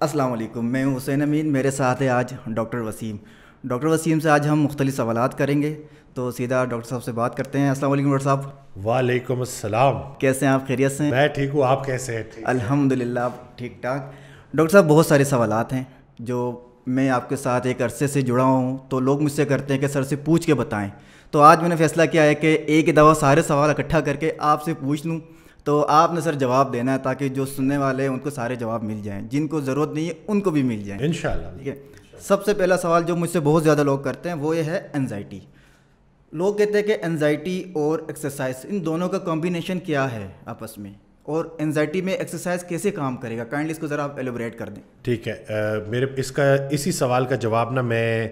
السلام علیکم، میں ہوں حسین امین، میرے ساتھ ہے آج ڈاکٹر وسیم۔ ڈاکٹر وسیم سے آج ہم مختلف سوالات کریں گے، تو سیدھا ڈاکٹر صاحب سے بات کرتے ہیں۔ السلام علیکم ڈاکٹر صاحب، وعلیکم السلام۔ کیسے ہیں آپ؟ خیریت سے ہیں؟ میں ٹھیک ہوں، آپ کیسے ہیں؟ ٹھیک ہے الحمد للہ آپ ٹھیک ٹھاک۔ ڈاکٹر صاحب بہت سارے سوالات ہیں جو میں آپ کے ساتھ ایک عرصے سے جڑا ہوں، تو لوگ مجھ سے کرتے ہیں کہ سر سے پوچھ کے بتائیں، تو آج میں نے فیصلہ کیا ہے کہ ایک ہی دفعہ سارے سوال اکٹھا کر کے آپ سے پوچھ لوں، تو آپ نے سر جواب دینا ہے تاکہ جو سننے والے ہیں ان کو سارے جواب مل جائیں، جن کو ضرورت نہیں ہے ان کو بھی مل جائیں، انشاءاللہ۔ ٹھیک ہے؟ سب سے پہلا سوال جو مجھ سے بہت زیادہ لوگ کرتے ہیں وہ یہ ہے انزائٹی۔ لوگ کہتے ہیں کہ انزائٹی اور ایکسرسائز ان دونوں کا کمبینیشن کیا ہے آپس میں، اور انزائٹی میں ایکسرسائز کیسے کام کرے گا؟ کائنڈلی اس کو ذرا آپ ایلیبریٹ کر دیں۔ ٹھیک ہے، میرے اسی سوال کا جواب نا میں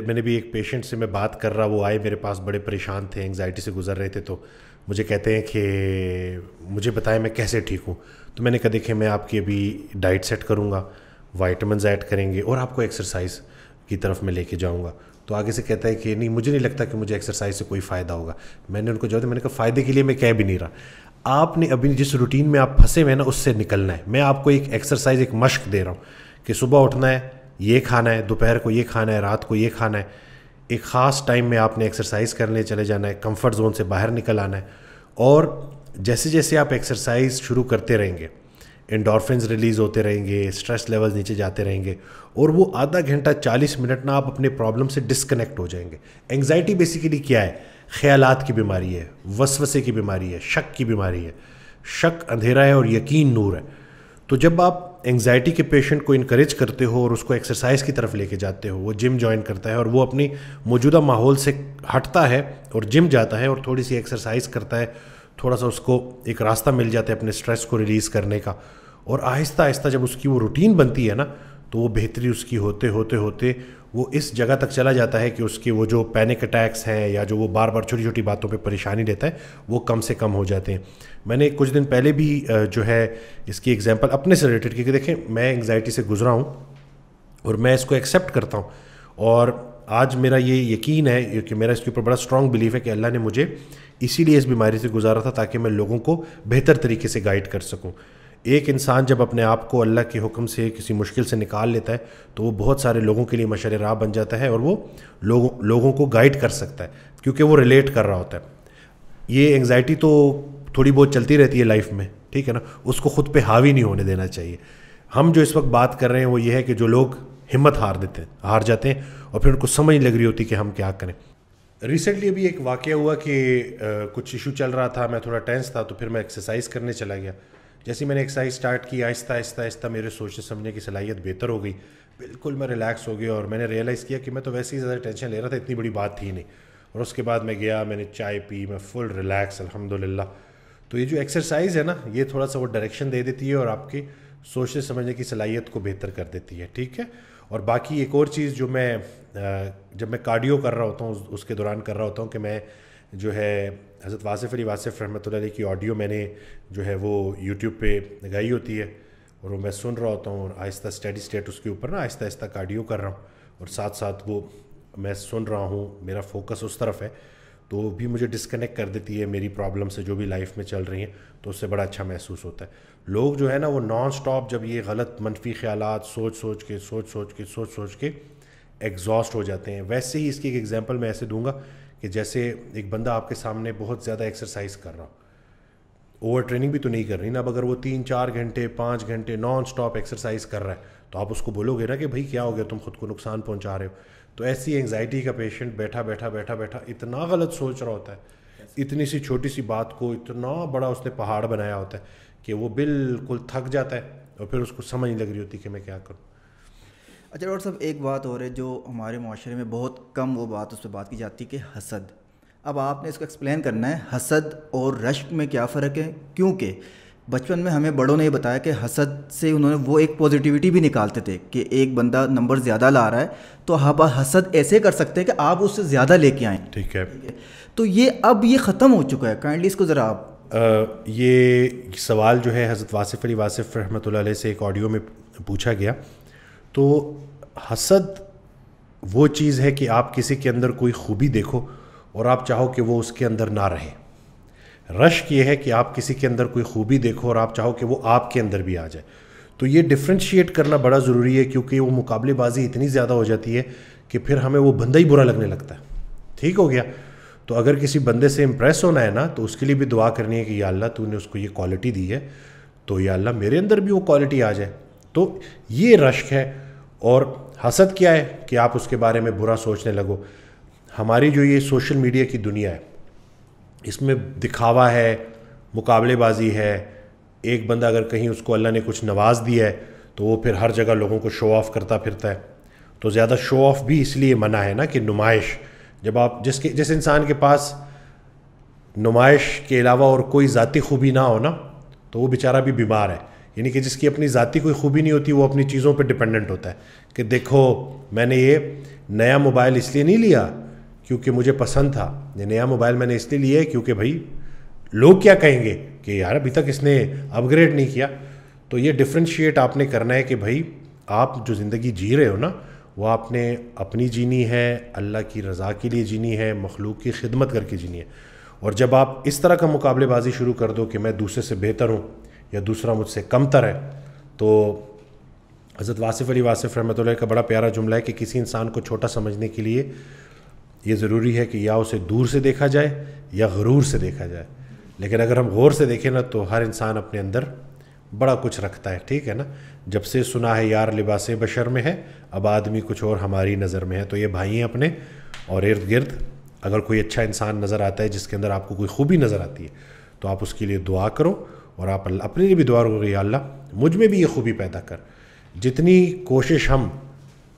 نے بھی ایک پیشنٹ سے میں بات کر رہا، وہ آئے میرے پاس بڑے پریشان تھے، انگزائٹی سے گزر رہے تھے، تو مجھے کہتے ہیں کہ مجھے بتائیں میں کیسے ٹھیک ہوں۔ تو میں نے کہا دیکھیں میں آپ کی ابھی ڈائٹ سیٹ کروں گا، وائٹامنز ایڈ کریں گے اور آپ کو ایکسرسائز کی طرف میں لے کے جاؤں گا۔ تو آگے سے کہتا ہے کہ نہیں، مجھے نہیں لگتا کہ مجھے ایکسرسائز سے کوئی فائدہ ہوگا۔ میں نے ان کو جواب دیا، میں نے کہا فائدے کے لیے میں کہہ بھی نہیں رہا، آپ نے ابھی جس روٹین میں آپ پھنسے ہوئے ہیں نا اس سے نکلنا ہے۔ میں آپ کو ایک ایکسرسائز، ایک مشق دے رہا ہوں کہ صبح اٹھنا ہے، یہ کھانا ہے، دوپہر کو یہ کھانا ہے، رات کو یہ کھانا ہے، ایک خاص ٹائم میں آپ نے ایکسرسائز کرنے چلے جانا ہے، کمفرٹ زون سے باہر نکل آنا ہے، اور جیسے جیسے آپ ایکسرسائز شروع کرتے رہیں گے انڈورفنز ریلیز ہوتے رہیں گے، اسٹریس لیولز نیچے جاتے رہیں گے، اور وہ آدھا گھنٹہ 40 منٹ نا آپ اپنے پرابلم سے ڈسکنیکٹ ہو جائیں گے۔ انگزائٹی بیسیکلی کیا ہے؟ خیالات کی بیماری ہے، وسوسے کی بیماری ہے، شک کی بیماری ہے۔ شک اندھیرا ہے اور یقین نور ہے۔ تو جب آپ انگزائٹی کے پیشنٹ کو انکریج کرتے ہو اور اس کو ایکسرسائز کی طرف لے کے جاتے ہو، وہ جم جوائن کرتا ہے اور وہ اپنی موجودہ ماحول سے ہٹتا ہے اور جم جاتا ہے اور تھوڑی سی ایکسرسائز کرتا ہے، تھوڑا سا اس کو ایک راستہ مل جاتا ہے اپنے سٹریس کو ریلیز کرنے کا، اور آہستہ آہستہ جب اس کی وہ روٹین بنتی ہے نا، تو وہ بہتری اس کی ہوتے ہوتے ہوتے وہ اس جگہ تک چلا جاتا ہے کہ اس کے وہ جو پینک اٹیکس ہیں یا جو وہ بار بار چھوٹی چھوٹی باتوں پہ پریشانی لیتا ہے وہ کم سے کم ہو جاتے ہیں۔ میں نے کچھ دن پہلے بھی جو ہے اس کی ایگزامپل اپنے سے ریلیٹڈ کی کہ دیکھیں میں انگزائٹی سے گزرا ہوں اور میں اس کو ایکسیپٹ کرتا ہوں، اور آج میرا یہ یقین ہے کہ میرا اس کے اوپر بڑا اسٹرانگ بلیف ہے کہ اللہ نے مجھے اسی لیے اس بیماری سے گزارا تھا تاکہ میں لوگوں کو بہتر طریقے سے گائیڈ کر سکوں۔ ایک انسان جب اپنے آپ کو اللہ کے حکم سے کسی مشکل سے نکال لیتا ہے تو وہ بہت سارے لوگوں کے لیے مشعل راہ بن جاتا ہے، اور وہ لوگوں کو گائیڈ کر سکتا ہے کیونکہ وہ ریلیٹ کر رہا ہوتا ہے۔ یہ انگزائٹی تو تھوڑی بہت چلتی رہتی ہے لائف میں، ٹھیک ہے نا، اس کو خود پہ حاوی نہیں ہونے دینا چاہیے۔ ہم جو اس وقت بات کر رہے ہیں وہ یہ ہے کہ جو لوگ ہمت ہار جاتے ہیں اور پھر ان کو سمجھ لگ رہی ہوتی کہ ہم کیا کریں۔ ریسنٹلی ابھی ایک واقعہ ہوا کہ کچھ ایشو چل رہا تھا، میں تھوڑا ٹینس تھا، تو پھر میں ایکسرسائز کرنے چلا گیا۔ جیسے میں نے ایکسرسائز سٹارٹ کی، آہستہ آہستہ آہستہ میرے سوچنے سمجھنے کی صلاحیت بہتر ہو گئی، بالکل میں ریلیکس ہو گیا، اور میں نے ریئلائز کیا کہ میں تو ویسے ہی زیادہ ٹینشن لے رہا تھا، اتنی بڑی بات تھی نہیں۔ اور اس کے بعد میں گیا، میں نے چائے پی، میں فل ریلیکس الحمدللہ۔ تو یہ جو ایکسرسائز ہے نا، یہ تھوڑا سا وہ ڈائریکشن دے دیتی ہے اور آپ کی سوچنے سمجھنے کی صلاحیت کو بہتر کر دیتی ہے، ٹھیک ہے۔ اور باقی ایک اور چیز جو میں جب میں کارڈیو کر رہا ہوتا ہوں اس کے دوران کر رہا ہوتا ہوں کہ میں جو ہے حضرت واصف علی واصف رحمۃ اللہ علیہ کی آڈیو میں نے جو ہے وہ یوٹیوب پہ لگائی ہوتی ہے، اور وہ میں سن رہا ہوتا ہوں، اور آہستہ اسٹیڈی اسٹیٹ اس کے اوپر نا آہستہ آہستہ کارڈیو کر رہا ہوں، اور ساتھ ساتھ وہ میں سن رہا ہوں، میرا فوکس اس طرف ہے، تو وہ بھی مجھے ڈسکنیکٹ کر دیتی ہے میری پرابلم سے جو بھی لائف میں چل رہی ہیں، تو اس سے بڑا اچھا محسوس ہوتا ہے۔ لوگ جو ہے نا وہ نان سٹاپ جب یہ غلط منفی خیالات سوچ سوچ کے ایگزاسٹ ہو جاتے ہیں۔ ویسے ہی اس کی ایک ایگزامپل میں ایسے دوں گا کہ جیسے ایک بندہ آپ کے سامنے بہت زیادہ ایکسرسائز کر رہا ہو، اوور ٹریننگ بھی تو نہیں کر رہی نا، اب اگر وہ 3-4 گھنٹے 5 گھنٹے نان سٹاپ ایکسرسائز کر رہا ہے تو آپ اس کو بولو گے نا کہ بھائی کیا ہو گیا، تم خود کو نقصان پہنچا رہے ہو۔ تو ایسی انگزائٹی کا پیشنٹ بیٹھا اتنا غلط سوچ رہا ہوتا ہے، اتنی سی چھوٹی سی بات کو اتنا بڑا اس نے پہاڑ بنایا ہوتا ہے کہ وہ بالکل تھک جاتا ہے، اور پھر اس کو سمجھ لگ رہی ہوتی کہ میں کیا کروں۔ اچھا ڈاکٹر صاحب، ایک بات اور ہے جو ہمارے معاشرے میں بہت کم وہ بات اس پہ بات کی جاتی ہے کہ حسد۔ اب آپ نے اس کو ایکسپلین کرنا ہے، حسد اور رشک میں کیا فرق ہے؟ کیونکہ بچپن میں ہمیں بڑوں نے یہ بتایا کہ حسد سے انہوں نے وہ ایک پازیٹیوٹی بھی نکالتے تھے کہ ایک بندہ نمبر زیادہ لا رہا ہے تو آپ حسد ایسے کر سکتے ہیں کہ آپ اس سے زیادہ لے کے آئیں، ٹھیک ہے۔ تو اب یہ ختم ہو چکا ہے، کائنڈلی اس کو ذرا آپ یہ سوال جو ہے حضرت واصف علی واصف رحمۃ اللہ علیہ سے ایک آڈیو میں پوچھا گیا۔ تو حسد وہ چیز ہے کہ آپ کسی کے اندر کوئی خوبی دیکھو اور آپ چاہو کہ وہ اس کے اندر نہ رہے۔ رشک یہ ہے کہ آپ کسی کے اندر کوئی خوبی دیکھو اور آپ چاہو کہ وہ آپ کے اندر بھی آ جائے۔ تو یہ ڈفرینشیٹ کرنا بڑا ضروری ہے، کیونکہ وہ مقابلے بازی اتنی زیادہ ہو جاتی ہے کہ پھر ہمیں وہ بندہ ہی برا لگنے لگتا ہے. ٹھیک ہو گیا. تو اگر کسی بندے سے امپریس ہونا ہے نا تو اس کے لیے بھی دعا کرنی ہے کہ یا اللہ تو نے اس کو یہ کوالٹی دی ہے تو یا اللہ میرے اندر بھی وہ کوالٹی آ جائے. تو یہ رشک ہے. اور حسد کیا ہے کہ آپ اس کے بارے میں برا سوچنے لگو. ہماری جو یہ سوشل میڈیا کی دنیا ہے اس میں دکھاوا ہے، مقابلے بازی ہے. ایک بندہ اگر کہیں اس کو اللہ نے کچھ نواز دیا ہے تو وہ پھر ہر جگہ لوگوں کو شو آف کرتا پھرتا ہے. تو زیادہ شو آف بھی اس لیے منع ہے نا کہ نمائش. جب آپ جس انسان کے پاس نمائش کے علاوہ اور کوئی ذاتی خوبی نہ ہو نا تو وہ بیچارہ بھی بیمار ہے. یعنی کہ جس کی اپنی ذاتی کوئی خوبی نہیں ہوتی وہ اپنی چیزوں پہ ڈپینڈنٹ ہوتا ہے کہ دیکھو میں نے یہ نیا موبائل اس لیے نہیں لیا کیونکہ مجھے پسند تھا، یہ نیا موبائل میں نے اس لیے لیا ہے کیونکہ بھائی لوگ کیا کہیں گے کہ یار ابھی تک اس نے اپ گریڈ نہیں کیا. تو یہ ڈفرینشیٹ آپ نے کرنا ہے کہ بھائی آپ جو زندگی جی رہے ہو نا وہ آپ نے اپنی جینی ہے، اللہ کی رضا کے لیے جینی ہے، مخلوق کی خدمت کر کے جینی ہے. اور جب آپ اس طرح کا مقابلے بازی شروع کر دو کہ میں دوسرے سے بہتر ہوں یا دوسرا مجھ سے کم تر ہے، تو حضرت واصف علی واصف رحمۃ اللہ کا بڑا پیارا جملہ ہے کہ کسی انسان کو چھوٹا سمجھنے کے لیے یہ ضروری ہے کہ یا اسے دور سے دیکھا جائے یا غرور سے دیکھا جائے. لیکن اگر ہم غور سے دیکھیں نا تو ہر انسان اپنے اندر بڑا کچھ رکھتا ہے. ٹھیک ہے نا. جب سے سنا ہے یار لباس بشر میں ہے اب آدمی کچھ اور ہماری نظر میں ہے. تو یہ بھائی ہیں اپنے، اور ارد گرد اگر کوئی اچھا انسان نظر آتا ہے جس کے اندر آپ کو کوئی خوبی نظر آتی ہے تو آپ اس کے لیے دعا کرو، اور آپ اپنے لیے بھی دعا کرو یا اللہ مجھ میں بھی یہ خوبی پیدا کر. جتنی کوشش ہم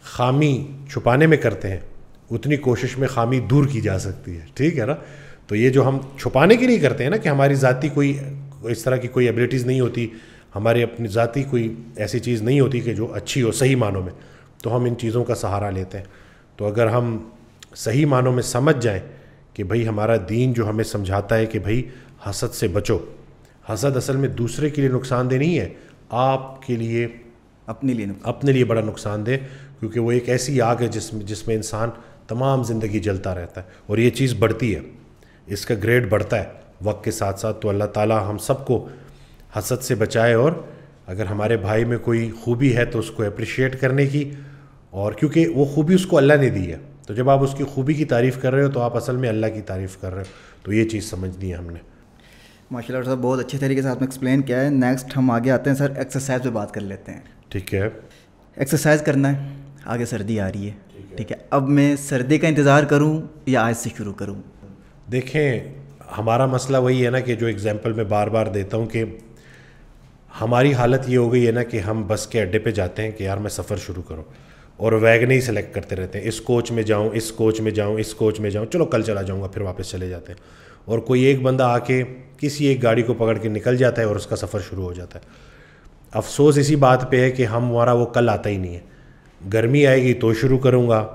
خامی چھپانے میں کرتے ہیں اتنی کوشش میں خامی دور کی جا سکتی ہے. ٹھیک ہے نا. تو یہ جو ہم چھپانے کے لیے کرتے ہیں نا کہ ہماری ذاتی کوئی اس طرح کی کوئی ایبلٹیز نہیں ہوتی، ہماری اپنی ذاتی کوئی ایسی چیز نہیں ہوتی کہ جو اچھی ہو صحیح معنوں میں، تو ہم ان چیزوں کا سہارا لیتے ہیں. تو اگر ہم صحیح معنوں میں سمجھ جائیں کہ بھئی ہمارا دین جو ہمیں سمجھاتا ہے کہ بھئی حسد سے بچو. حسد اصل میں دوسرے کے لیے نقصان دہ نہیں ہے، آپ کے لیے اپنے لیے بڑا نقصان دہ، کیونکہ وہ ایک ایسی آگ ہے جس میں انسان تمام زندگی جلتا رہتا ہے اور یہ چیز بڑھتی ہے، اس کا گریڈ بڑھتا ہے وقت کے ساتھ ساتھ. تو اللہ تعالیٰ ہم سب کو حسد سے بچائے، اور اگر ہمارے بھائی میں کوئی خوبی ہے تو اس کو اپریشیٹ کرنے کی، اور کیونکہ وہ خوبی اس کو اللہ نے دی ہے تو جب آپ اس کی خوبی کی تعریف کر رہے ہو تو آپ اصل میں اللہ کی تعریف کر رہے ہو. تو یہ چیز سمجھنی ہے ہم نے. ماشاء اللہ صاحب بہت اچھے طریقے سے آپ نے ایکسپلین کیا ہے. نیکسٹ ہم آگے آتے ہیں سر، ایکسرسائز پہ بات کر لیتے ہیں. ٹھیک ہے. ایکسرسائز کرنا ہے، آگے سردی آ رہی ہے. ٹھیک ہے. اب میں سردی کا انتظار کروں یا آج سے شروع کروں؟ دیکھیں ہمارا مسئلہ وہی ہے نا کہ جو ایگزامپل میں بار بار دیتا ہوں کہ ہماری حالت یہ ہو گئی ہے نا کہ ہم بس کے اڈے پہ جاتے ہیں کہ یار میں سفر شروع کروں اور ویگن ہی سلیکٹ کرتے رہتے ہیں، اس کوچ میں جاؤں، اس کوچ میں جاؤں، اس کوچ میں جاؤں، چلو کل چلا جاؤں گا، پھر واپس چلے جاتے ہیں. اور کوئی ایک بندہ آ کے کسی ایک گاڑی کو پکڑ کے نکل جاتا ہے اور اس کا سفر شروع ہو جاتا ہے. افسوس اسی بات پہ ہے کہ ہمارا وہ کل آتا ہی نہیں ہے. گرمی آئے گی تو شروع کروں گا،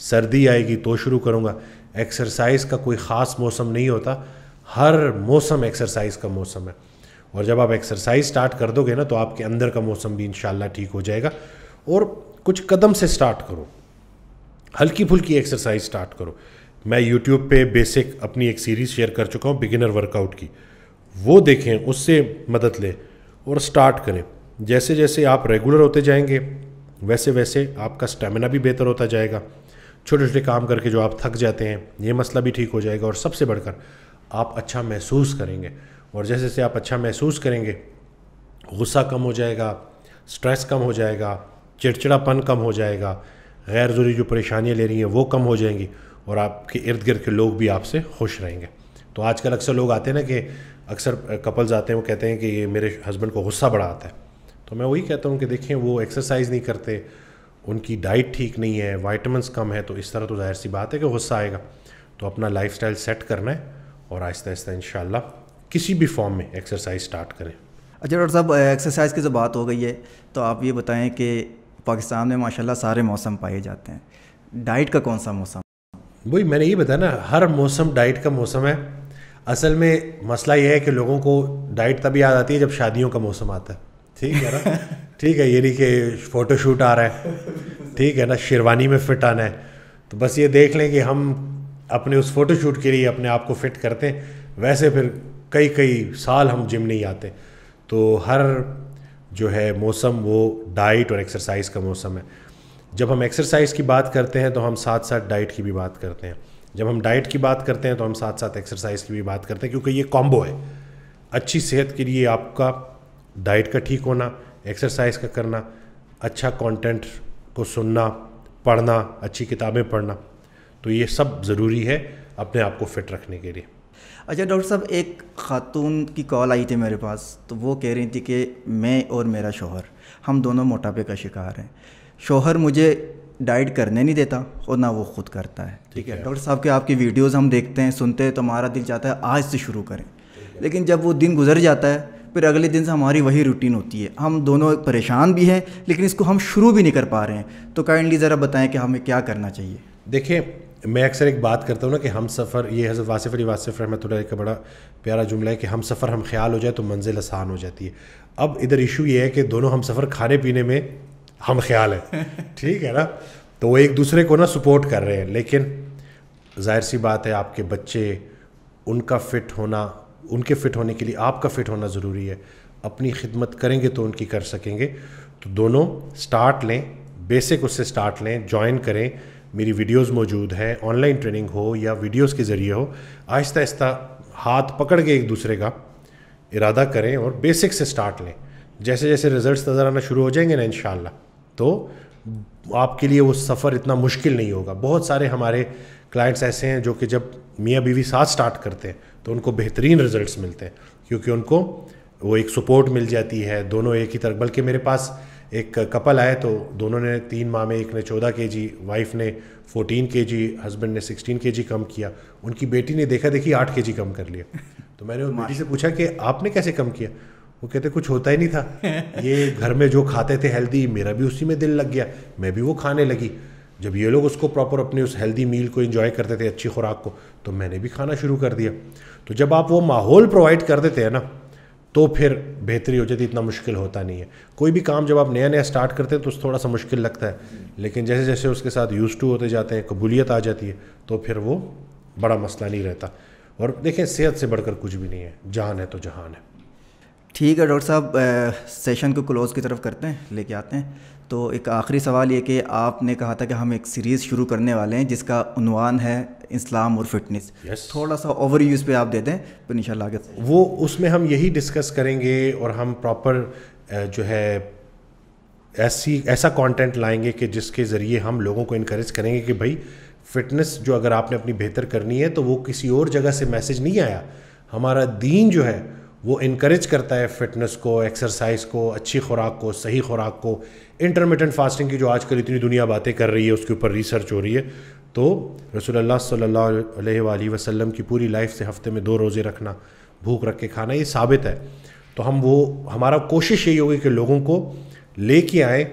سردی آئے گی تو شروع کروں گا. ایکسرسائز کا کوئی خاص موسم نہیں ہوتا، ہر موسم ایکسرسائز کا موسم ہے. اور جب آپ ایکسرسائز سٹارٹ کر دو گے نا تو آپ کے اندر کا موسم بھی انشاءاللہ ٹھیک ہو جائے گا. اور کچھ قدم سے سٹارٹ کرو، ہلکی پھلکی ایکسرسائز سٹارٹ کرو. میں یوٹیوب پہ بیسک اپنی ایک سیریز شیئر کر چکا ہوں بگنر ورک آؤٹ کی، وہ دیکھیں، اس سے مدد لیں اور سٹارٹ کریں. جیسے جیسے آپ ریگولر ہوتے جائیں گے ویسے ویسے آپ کا سٹیمنا بھی بہتر ہوتا جائے گا. چھوٹے چھوٹے کام کر کے جو آپ تھک جاتے ہیں یہ مسئلہ بھی ٹھیک ہو جائے گا. اور سب سے بڑھ کر آپ اچھا محسوس کریں گے، اور جیسے جیسے آپ اچھا محسوس کریں گے غصہ کم ہو جائے گا، سٹریس کم ہو جائے گا، چڑچڑا پن کم ہو جائے گا، غیر ضروری جو پریشانیاں لے رہی ہیں وہ کم ہو جائیں گی، اور آپ کے ارد گرد کے لوگ بھی آپ سے خوش رہیں گے. تو آج کل اکثر لوگ آتے ہیں نا کہ اکثر کپلز آتے ہیں وہ کہتے ہیں کہ یہ میرے ہسبینڈ کو غصہ بڑا آتا ہے. تو میں وہی کہتا ہوں کہ دیکھیں وہ ایکسرسائز نہیں کرتے، ان کی ڈائٹ ٹھیک نہیں ہے، وائٹامنس کم ہے، تو اس طرح تو ظاہر سی بات ہے کہ غصہ آئے گا. تو اپنا لائف سٹائل سیٹ کرنا ہے اور آہستہ آہستہ انشاءاللہ کسی بھی فارم میں ایکسرسائز سٹارٹ کریں. اچھا ڈاکٹر صاحب، ایکسرسائز کی جو بات ہو گئی ہے تو آپ یہ بتائیں کہ پاکستان میں ماشاءاللہ سارے موسم پائے جاتے ہیں، ڈائٹ کا کون سا موسم؟ وہی میں نے یہ بتایا نا، ہر موسم ڈائٹ کا موسم ہے. اصل میں مسئلہ یہ ہے کہ لوگوں کو ڈائٹ تب یاد آتی ہے جب شادیوں کا موسم آتا ہے. ٹھیک ہے نا. ٹھیک ہے، یہ نہیں کہ فوٹو شوٹ آ رہا ہے، ٹھیک ہے نا، شیروانی میں فٹ آنا ہے، تو بس یہ دیکھ لیں کہ ہم اپنے اس فوٹو شوٹ کے لیے اپنے آپ کو فٹ کرتے ہیں، ویسے پھر کئی سال ہم جم نہیں آتے. تو ہر جو ہے موسم وہ ڈائٹ اور ایکسرسائز کا موسم ہے. جب ہم ایکسرسائز کی بات کرتے ہیں تو ہم ساتھ ساتھ ڈائٹ کی بھی بات کرتے ہیں. جب ہم ڈائٹ کی بات کرتے ہیں تو ہم ساتھ ساتھ ایکسرسائز کی بھی بات کرتے ہیں, کیونکہ یہ کامبو ہے. اچھی صحت کے لیے آپ کا ڈائٹ کا ٹھیک ہونا, ایکسرسائز کا کرنا, اچھا کانٹینٹ کو سننا, پڑھنا, اچھی کتابیں پڑھنا, تو یہ سب ضروری ہے اپنے آپ کو فٹ رکھنے کے لیے. اچھا ڈاکٹر صاحب, ایک خاتون کی کال آئی تھی میرے پاس, تو وہ کہہ رہی تھی کہ میں اور میرا شوہر ہم دونوں موٹاپے کا شکار ہیں. شوہر مجھے ڈائٹ کرنے نہیں دیتا اور نہ وہ خود کرتا ہے. ٹھیک ہے ڈاکٹر صاحب کہ آپ کی ویڈیوز ہم دیکھتے ہیں, سنتے ہیں, تو ہمارا دل چاہتا ہے آج سے شروع کریں, لیکن جب وہ دن گزر جاتا ہے پھر اگلے دن سے ہماری وہی روٹین ہوتی ہے. ہم دونوں پریشان بھی ہیں لیکن اس کو ہم شروع بھی نہیں کر پا رہے ہیں. تو کائنڈلی ذرا بتائیں کہ ہمیں کیا کرنا چاہیے. دیکھیں, میں اکثر ایک بات کرتا ہوں نا کہ ہم سفر, یہ حضرت واصف علی واصف رحمۃ اللہ علیہ کا بڑا پیارا جملہ ہے کہ ہم سفر ہم خیال ہو جائے تو منزل آسان ہو جاتی ہے. اب ادھر ایشو یہ ہے کہ دونوں ہم سفر کھانے پینے میں ہم خیال ہیں, ٹھیک ہے نا, تو وہ ایک دوسرے کو نا سپورٹ کر رہے ہیں. لیکن ظاہر سی بات ہے آپ کے بچے, ان کا فٹ ہونا, ان کے فٹ ہونے کے لیے آپ کا فٹ ہونا ضروری ہے. اپنی خدمت کریں گے تو ان کی کر سکیں گے. تو دونوں سٹارٹ لیں, بیسک اس سے سٹارٹ لیں, جوائن کریں. میری ویڈیوز موجود ہیں, آن لائن ٹریننگ ہو یا ویڈیوز کے ذریعے ہو, آہستہ آہستہ ہاتھ پکڑ کے ایک دوسرے کا ارادہ کریں اور بیسک سے سٹارٹ لیں. جیسے جیسے رزلٹس نظر آنا شروع ہو جائیں گے نا انشاءاللہ, تو آپ کے لیے وہ سفر اتنا مشکل نہیں ہوگا. بہت سارے ہمارے کلائنٹس ایسے ہیں جو کہ جب میاں بیوی ساتھ سٹارٹ کرتے ہیں تو ان کو بہترین رزلٹس ملتے ہیں, کیونکہ ان کو وہ ایک سپورٹ مل جاتی ہے, دونوں ایک ہی طرح. بلکہ میرے پاس ایک کپل آئے تو دونوں نے 3 ماہ میں, ایک نے 14 kg, وائف نے 14 kg, ہسبینڈ نے 16 kg کم کیا. ان کی بیٹی نے دیکھا دیکھی 8 kg کم کر لیا. تو میں نے ان بیٹی سے پوچھا کہ آپ نے کیسے کم کیا؟ وہ کہتے کچھ ہوتا ہی نہیں تھا, یہ گھر میں جو کھاتے تھے ہیلدی, میرا بھی اسی میں دل لگ گیا, میں بھی وہ کھانے لگی. جب یہ لوگ اس کو پراپر اپنے اس ہیلدی میل کو انجوائے کرتے تھے, اچھی خوراک کو, تو میں نے بھی کھانا شروع کر دیا. تو جب آپ وہ ماحول پرووائڈ کر دیتے ہیں نا تو پھر بہتری ہو جاتی, اتنا مشکل ہوتا نہیں ہے. کوئی بھی کام جب آپ نیا نیا سٹارٹ کرتے ہیں تو تھوڑا سا مشکل لگتا ہے, لیکن جیسے جیسے اس کے ساتھ یوز ٹو ہوتے جاتے ہیں, قبولیت آ جاتی ہے, تو پھر وہ بڑا مسئلہ نہیں رہتا. اور دیکھیں, صحت سے بڑھ کر کچھ بھی نہیں ہے, جان ہے تو جہان ہے. ٹھیک ہے ڈاکٹر صاحب, سیشن کو کلوز کی طرف کرتے ہیں, لے کے آتے ہیں. تو ایک آخری سوال یہ کہ آپ نے کہا تھا کہ ہم ایک سیریز شروع کرنے والے ہیں جس کا عنوان ہے اسلام اور فٹنس. تھوڑا سا اوور ویو اس پہ آپ دے دیں پھر انشاءاللہ آگے. وہ اس میں ہم یہی ڈسکس کریں گے اور ہم پراپر جو ہے ایسا کانٹینٹ لائیں گے کہ جس کے ذریعے ہم لوگوں کو انکریج کریں گے کہ بھائی فٹنس جو اگر آپ نے اپنی بہتر کرنی ہے تو وہ کسی اور جگہ سے میسج نہیں آیا. ہمارا دین جو ہے وہ انکریج کرتا ہے فٹنس کو, ایکسرسائز کو, اچھی خوراک کو, صحیح خوراک کو. انٹرمیٹنٹ فاسٹنگ کی جو آج کل اتنی دنیا باتیں کر رہی ہے, اس کے اوپر ریسرچ ہو رہی ہے. تو رسول اللہ صلی اللہ علیہ وآلہ وسلم کی پوری لائف سے ہفتے میں 2 روزے رکھنا, بھوک رکھ کے کھانا, یہ ثابت ہے. تو ہمارا کوشش یہی ہوگی کہ لوگوں کو لے کے آئیں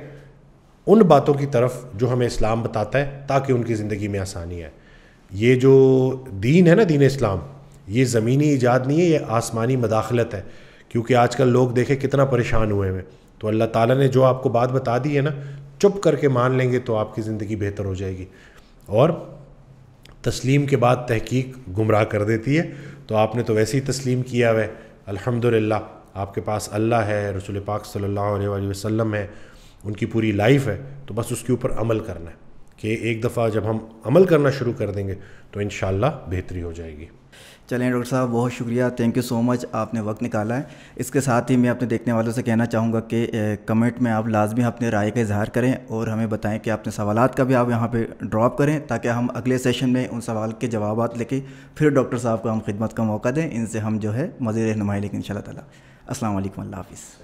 ان باتوں کی طرف جو ہمیں اسلام بتاتا ہے, تاکہ ان کی زندگی میں آسانی آئے. یہ جو دین ہے نا, دین اسلام, یہ زمینی ایجاد نہیں ہے, یہ آسمانی مداخلت ہے. کیونکہ آج کل لوگ دیکھیں کتنا پریشان ہوئے ہیں, تو اللہ تعالیٰ نے جو آپ کو بات بتا دی ہے نا, چپ کر کے مان لیں گے تو آپ کی زندگی بہتر ہو جائے گی. اور تسلیم کے بعد تحقیق گمراہ کر دیتی ہے. تو آپ نے تو ویسے ہی تسلیم کیا ہے, الحمدللہ آپ کے پاس اللہ ہے, رسول پاک صلی اللہ علیہ وآلہ وسلم ہے, ان کی پوری لائف ہے. تو بس اس کے اوپر عمل کرنا ہے کہ ایک دفعہ جب ہم عمل کرنا شروع کر دیں گے تو انشاءاللہ بہتری ہو جائے گی. چلیں ڈاکٹر صاحب, بہت شکریہ, تھینک یو سو مچ, آپ نے وقت نکالا ہے. اس کے ساتھ ہی میں اپنے دیکھنے والوں سے کہنا چاہوں گا کہ کمنٹ میں آپ لازمی اپنے رائے کا اظہار کریں اور ہمیں بتائیں کہ اپنے سوالات کا بھی آپ یہاں پہ ڈراپ کریں, تاکہ ہم اگلے سیشن میں ان سوال کے جوابات لے کے پھر ڈاکٹر صاحب کو ہم خدمت کا موقع دیں. ان سے ہم جو ہے مزید رہنمائی لیں گے ان شاء اللہ تعالیٰ. السلام علیکم, اللہ حافظ.